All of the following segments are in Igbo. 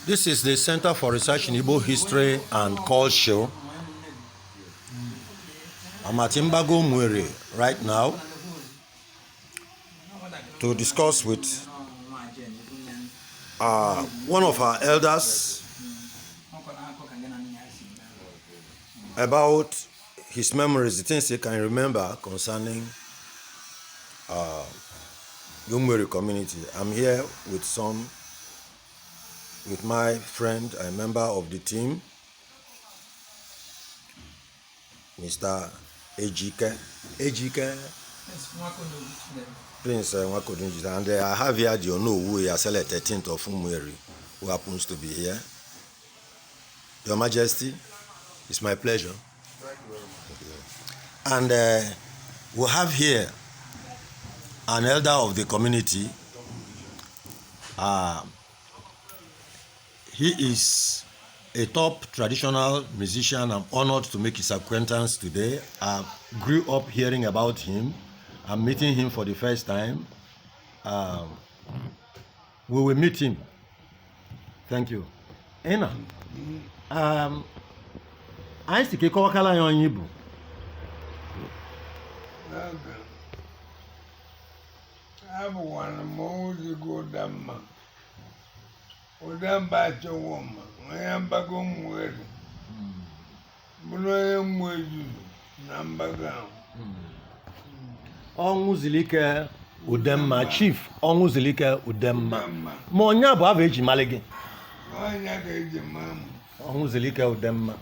This is the Center for Research in Igbo History and Culture. I'm at Mgbago Umueri right now to discuss with one of our elders about his memories, the things he can remember concerning the Umueri community. I'm here with my friend, a member of the team, Mr. Ejike Prince Nwakodunji, and I have here the ONWUZULUIKE EKPILI 13th of Umueri, who happens to be here. Your Majesty, it's my pleasure. Thank you. And we have here an elder of the community. He is a top traditional musician. I'm honored to make his acquaintance today. I grew up hearing about him. I'm meeting him for the first time. We will meet him. Thank you. Ena, I see ke kọwakala ya onye Igbo. Abụwana m ozigo UDEMGBA. UDEMGBA achọwo mma, onye Mgbago Umueri. Bụrụ onye mmụọ ejuju na mgbago ahụ. ONWUZULUIKE UDEMGBA, Chief ONWUZULUIKE UDEMGBA. Ma onye bụ abụ eji mali gị? Onye ka eji maa m. ONWUZULUIKE UDEMGBA.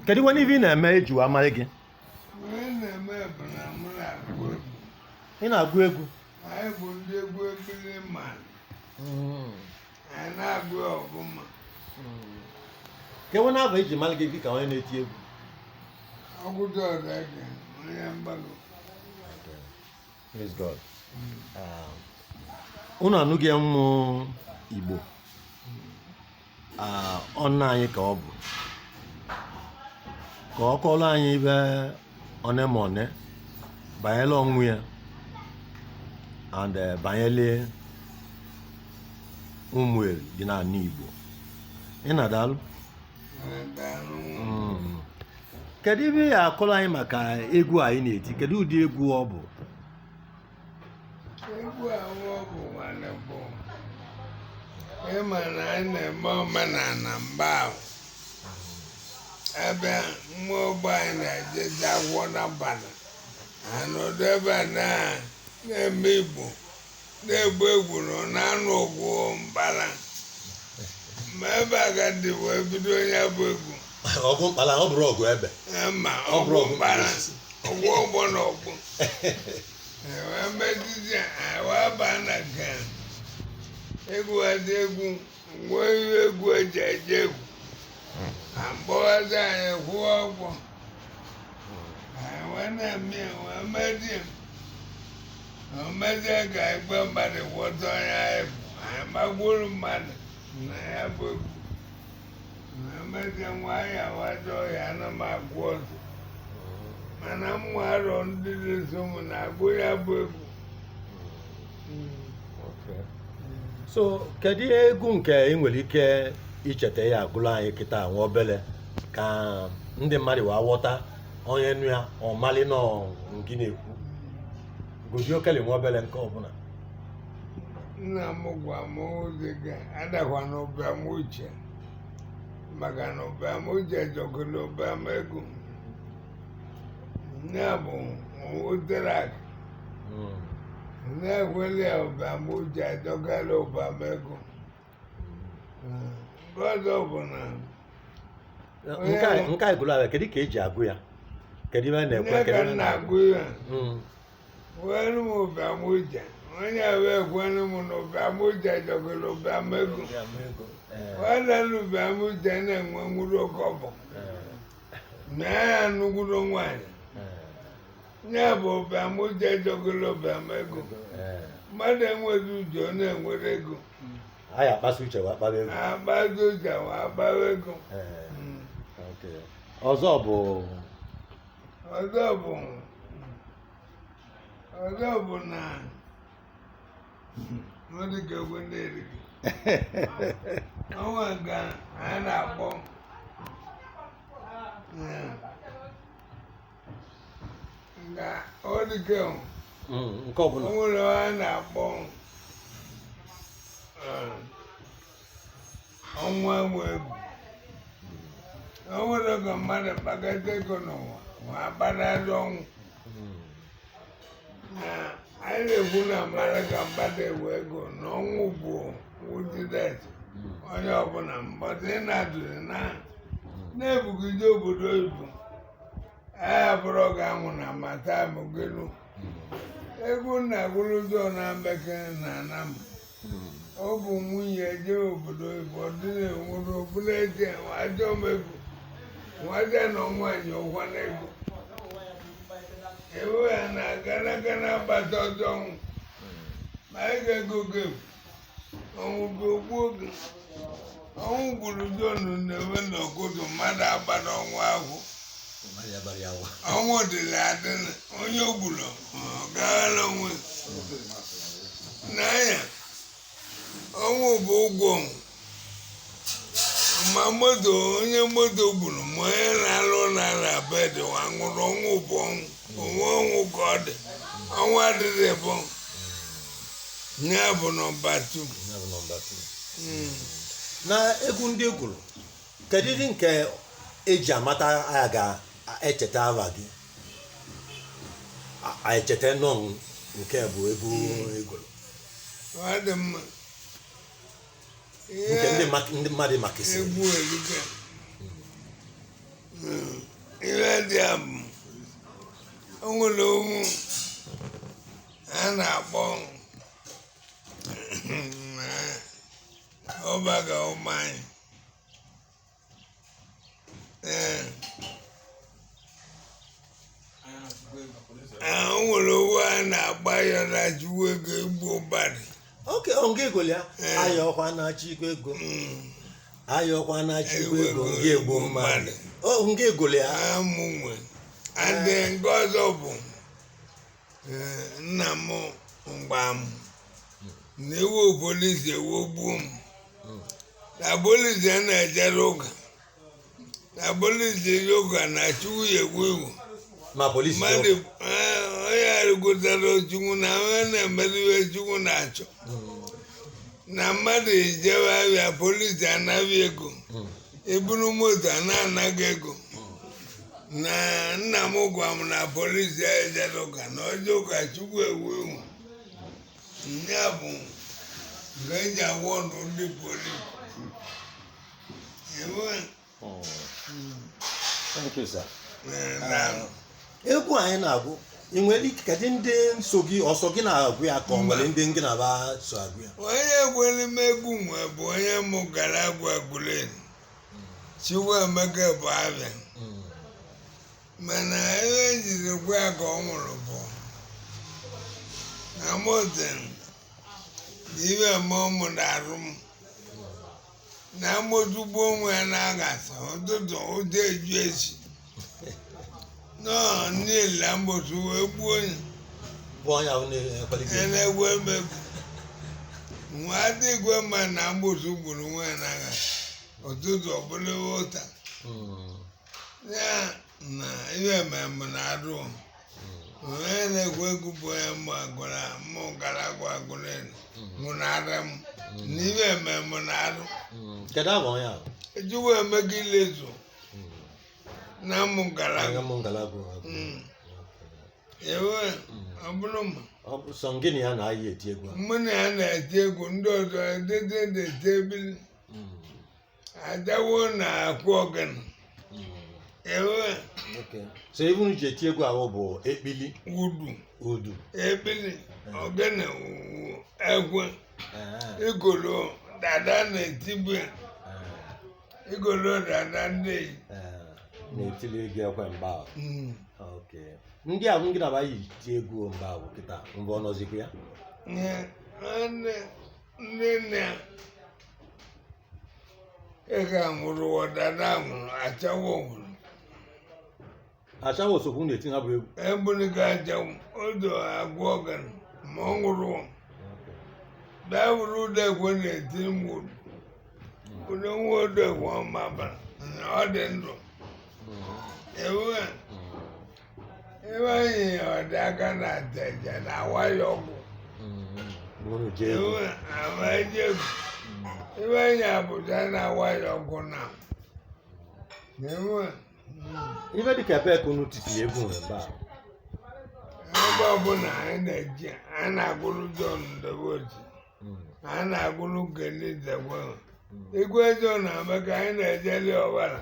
Kedu ihe ị na-eme eji wa mali gị? Onye na-eme bụ na m na-agụ egwu. Ị na-agụ egwu? Anyị bụ ndị egwu ekpili mmadụ. Anyị na-agụ ọfụma. Kedu ihe abụ eji mali gị ka onye na-eti egwu? Ọgụdụ ọga dị onye Mgbago. Praise God. Unu anụghị mmụ Igbo. Ọnụ anyị ka ọ bụ. Ka ọ kọọrọ anyị ibe one ma one banyere ọnwụ ya and banyere Umueri dị n'ala Igbo. Ị na-adalụ? Kedu ibe ya akọrọ anyị maka egwu anyị na-eti? Kedu ụdị egwu ọ bụ? Egwu ahụ ọ bụ nwanne bụ ịma na anyị na-eme omenala mgbe ahụ. Ebe mmụọ ogbe anyị na-ejeje agwọ n'abalị anọdụ ebe a na-eme Igbo na-egbu egwuru na-anụ ọgwụ mbala. Ma ebe agadi wee bido onye bụ egwu. Ọgwụ mkpala, ọ bụrụ ọgwụ ebe. Ma ọgwụ mbala, ọgwụ ọgbọ na ọgbụ. Wee mezizi wee baa na nke egwu adị egwu nwee ihe egwu eji eje egwu. Mgbọwazi anyị kwụọ ọgwụ. Wee na-eme wee mezie. Omezie ka egbe mmadụ gwọta onye anyị bụ. Anyị gbagburu mmadụ na ya bụ egwu. Emezie nwayọ wajọ ya na m agwụ ọzọ. Mana mmụ arọ ndị na-eso m na-agụ ya bụ egwu. So kedu egwu nke ị nwere ike icheta ya agụrụ anyị kịta nwa obele ka ndị mmadụ wee ghọta onye nụ ya ọmalị nọ nke na-ekwu? Gozi okele nwa obele nke ọbụla. Nna m gwa m ozi gị adakwa n'ụbịam uche maka na ụbịam uche jọgoro ụbịam ego. Nne bụ otere aka. Na-ekweli ya ụbịam uche ajọgara ụbịam ego. Ọzọ bụ na nke a gụrụ abịa, kedu ka eji agụ ya? Kedu ebe a na-ekwe? nne ka m na-agụ ya were m ụbịam uche. Onye wee kwenu m na ụbịam uche jọgoro ụbịam ego. Nwanne ụbịam uche na-enwe nwuru ọkọbọ na ya nụgwuru nwaanyị. Ya bụ ụbịam uche jọgoro ụbịam ego. Mmadụ enweghị uche ọ na-enwere ego. Anyị akpasu uche wa akpara ego. Akpasu uche wa akpara ego. Ọzọ bụ na ọ dị ka egwe na-eri. ọnwa ka a na-akpọ nga ọ dịka nke ọbụla o nwere a na-akpọ ọnwa nwe egwu. O nwere ka mmadụ kpakọta ego n'ụwa ma akpatara ọnwụ. Anyị na-ekwu na mmadụ ka mmadụ ewe ego na ọnwụ bụ wudidet onye ọbụla mbọdụ ị na-adụrụ na-ebugide obodo oyibo anyị abụrụ ga-anwụ na mata mụgelu egwu nna gwụrụdo na mbekere na anam ọ bụ nwunye jee obodo oyibo dị na-enwere obula eje ajọ megwu nwaje na nwaanyị ụgwọ n'ego ewe ya na gana agbata ọjọ ọnwụ ma anyị ga-ego gem ọnwụ bụ ogbu oge ọnwụ gburu jonu na-enwe n'ọkụtụ mmadụ agbara ọnwụ ahụ ọnwụ dịrị adịrị onye ogburu ọgaghara onwe n'anya ọnwụ bụ ụgwọ ma moto onye moto gburu ma onye na-alụ n'ala bed wa nwụrụ ọnwụ bụ ọnwụ onwe ọnwụ ka ọ dị ọnwụ adịrị bụ ya bụ nọmba 2. na egwu ndị egwuru kedu ndị nke eji amata ya ga-echeta ava gị echeta nọ nke bụ egwu egwuru ọ dị mma nke ndị mmadụ makịsị egwu erika ihe dị abụ o nwere ohu a na-akpọ ọbaga ụmụanyị o nwere ohu a na-agba ya na juwe ego egbu ụbadị oke nga ego ya ayọkwa na-achị ikwe ego ayọkwa na-achị ikwe ego nga egbo mmadụ nga ego ya amụnwe adị nke ọzọ bụ nna m mgba m na-ewu polisi ewogbuo m na polisi a na-ejere ụka na polisi ụka na-achụwu ya egwu egwu ma polisi mmadụ onye arịgotara chukwu na onye na-emeriwe chukwu na-achọ na mmadụ ejewe ahịa polisi anaghị ego eburu moto a na-anaghị ego na nna m gwa m na polisi ejere ụka na ọjọọ ụka chukwu ewu ewu ya bụ nke eji agwa ọnụ ndị polisi egwu anyị na-agụ ị nwere ike kedu ndị so gị ọsọ gị na-agụ ya ka ọ nwere ndị ngị na-aba so agụ ya onye egwere m egwu nwe bụ onye mụ gara agwa agụlen Chukwuemeka bụ abịa mana ebe ejiri gwa ya ka ọ nwụrụ bụ na moten ibe ma ụmụ na-arụ m na amotugbo onwe ya na-agasa ụtụtụ ụjọ eju esi nọọ niile ambotu wee gbuo onye na-egwe emegbu nwa adịgwe ma na ambotu gburu nwa ya na-agasa ụtụtụ ọbụla ụta ya na ihe mmemme na-arụ onye na-egwu egwu bụ onye mụ gara agwa agụrụ mụ na-ara m na ihe mmemme na-arụ Chukwuemeka ilezu na mụ gara ewe ọ bụrụ ma mụ na ya na-eti egwu ndị ọzọ edede na-eti ebili ajawo na-akwụ ọgana ewe so even ji eti egwu ahụ bụ ekpili udu ekpili ogene ekwe igolo dada na-etibu igolo dada ndị na-etili ego ekwe mba ndị ahụ ngị na-aba yi ti egwu mba ahụ kịta mbụ ọnọzikwa ya ndị nne ego amụrụ dada nwụrụ achawo sokwu na-etinye abụ egwu ebuniga achawo odo agwọ ọgana ma ọ nwụrụ bịa bụrụ udekwe na-eti mgbu ụdị nwa udekwe ọma bara ọ dị ndụ ewu ebe anyị ọdị aka na ateja na awaya ọgwụ ewu amajegwu ebe anyị abụja na awaya ọgwụ na ewu ife dịka ebe ka unu titiri egwu ebe a ebe ọbụla anyị na-eji a na-agụrụ John Ndewoji a na-agụrụ Gani Zegwe igwe John na-eme ka anyị na-ejeli ọbara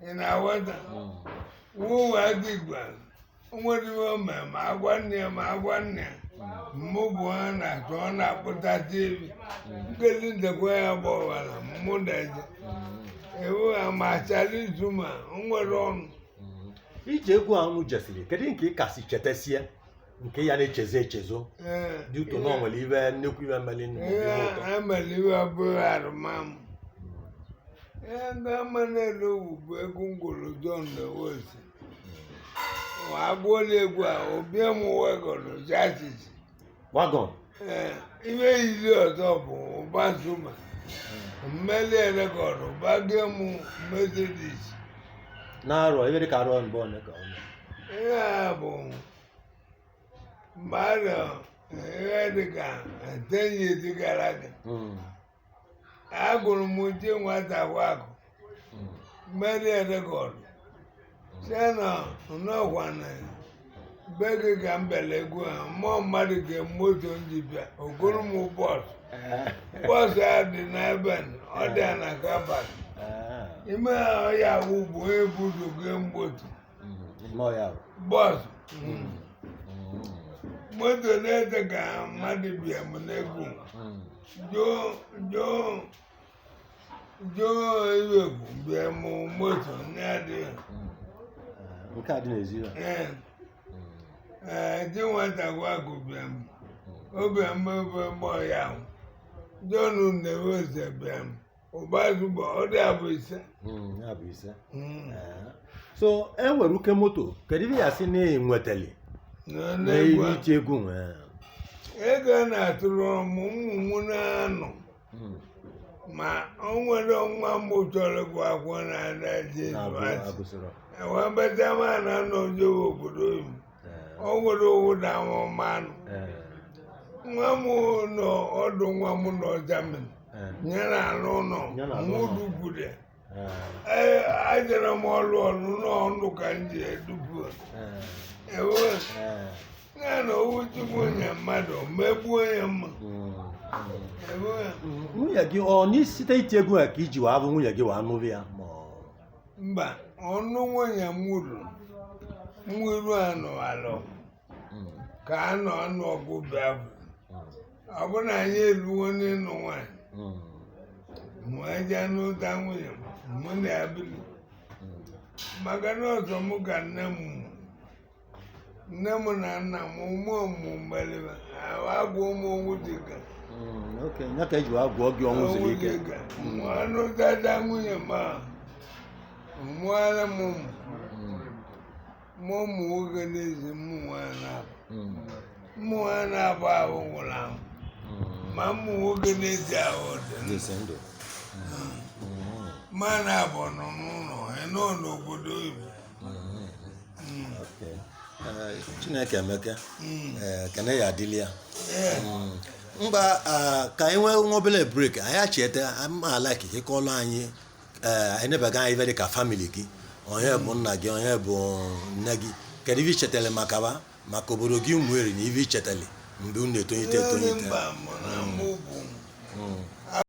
ị na-aghọta wuwe Agigba nwere ome ma agwa nne ya ma agwa nne ya mmụ bụ ha na-atụ ọ na-akpụta tivi Gani Zegwe ya bụ ọbara mmụ na-eje ewu amachara izu ma nwere ọnụ ije egwu ahụ jesiri kedu nke ị kasị chetasie nke ya na-echezo echezo dị ụtọ na onwere ibe nnekwu ibe meli emeli iwe bụrụ arụmamụ ihe ndị ama na-ele owu bụ egwu ngwụrụ John Ndewoji agbuola egwu a obie m wegoro jachichi wagon ibe yiri ọzọ bụ ụba zuma mmeli rekọdụ gbage m Mercedes na-arọ ebe dịka arọ mbụ ole ka ọnụ ihe a bụ mmadụ ihe dịka 10 years gara aga agụrụ m uche nwata wakụ mmeli rekọdụ si na n'ọkwa na be gị ka m bịara egwu ha mmụọ mmadụ ga moto njibịa ogoro m bọọsụ a dị n'ebe ọ dị na kabat ime ọya ugbo onye buzo gị mgbotu bọọsụ moto na-ete ka mmadụ bịa m n'egwu joo iwegwu bịa m moto na-adịghị nke a dị n'ezi ji nwata gwagụ bịa m obi mmebe mmụọ ya John Ndewoji bịa m ụbazugbo ọ dị abụ ise so e nwere uke moto kedu ihe ya si na enwetali n'iti egwu ego na-atụrụ ụmụ na-anọ ma o nwere nwa m chọrọ gụ akwụkwọ na-ada ewebeta ma na-anọ ojewe obodo oyibo o nwere owu na amụmanụ nwa m nọ ọdụ nwa m nọ Germany nyere anụ ụlọ nwụrụ gwuru ya ajere m ọrụ n'ọnụ ka m ji edupu ewe ya na owu chukwu onye mmadụ megbuo ya mma nwunye gị ọ n'isite iti egwu a ka iji wee abụ nwunye gị wee nụrụ ya mba ọnụ nwunye mmuru anụ alụ ka anọ ọnụ ọgụ bịa bụ ọ bụ na anyị eluwo n'ịnụ nwanyị mụ eje n'ụta nwunye mụ na ya bili maka na ọzọ mụ ka nne m na nna m ụmụ ọmụmụ mgbeliba agwụ ụmụ owu dịka ya ka eji agwọ gị ọnwụzulike anụ dada nwunye ma mụara m ụmụ nwoke n'ezi mmụ nwaanyị na-abụ ahụ nwụrụ ahụ ma mmụ nwoke n'ezi ahụ dị ma na-abụ nọ n'ụlọ nọ n'obodo oyibo Chineke emeka kene ya adịli ya mgba ka anyị nwee nwa obere break anyị acheta ala ka ịkọlụ anyị anyị nebaga anyị dị ka famili gị onye bụ nna gị onye bụ nne gị kedu ife ichetara maka obodo gị Umueri na ife ichetara mgbe unu na-etonyite